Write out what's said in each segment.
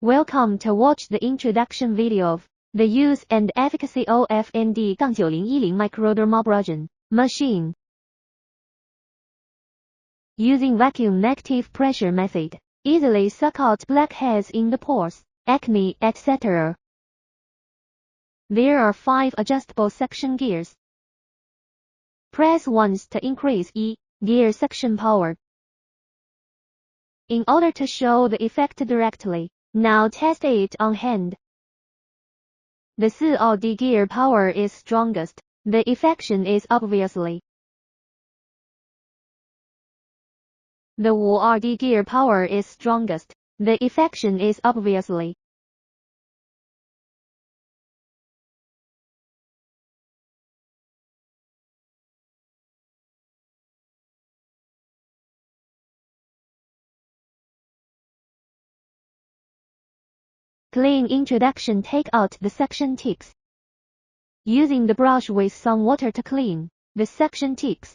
Welcome to watch the introduction video of the use and efficacy of ND9010 Microdermabrasion machine. Using vacuum negative pressure method, easily suck out blackheads in the pores, acne, etc. There are 5 adjustable suction gears. Press once to increase gear suction power. In order to show the effect directly, now test it on hand. The 4D gear power is strongest. The effection is obviously. The 5D gear power is strongest. The effection is obviously. Clean introduction. Take out the suction tips. Using the brush with some water to clean the suction tips.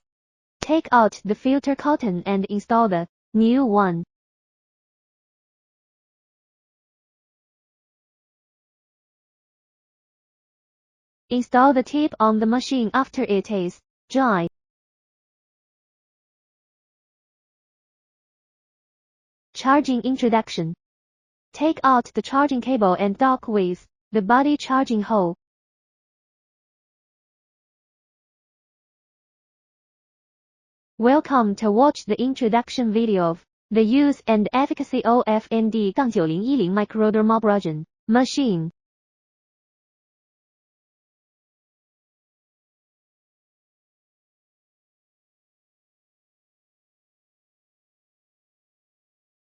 Take out the filter cotton and install the new one. Install the tip on the machine after it is dry. Charging introduction. Take out the charging cable and dock with the body charging hole. Welcome to watch the introduction video of the use and efficacy of ND9010 Microdermabrasion machine.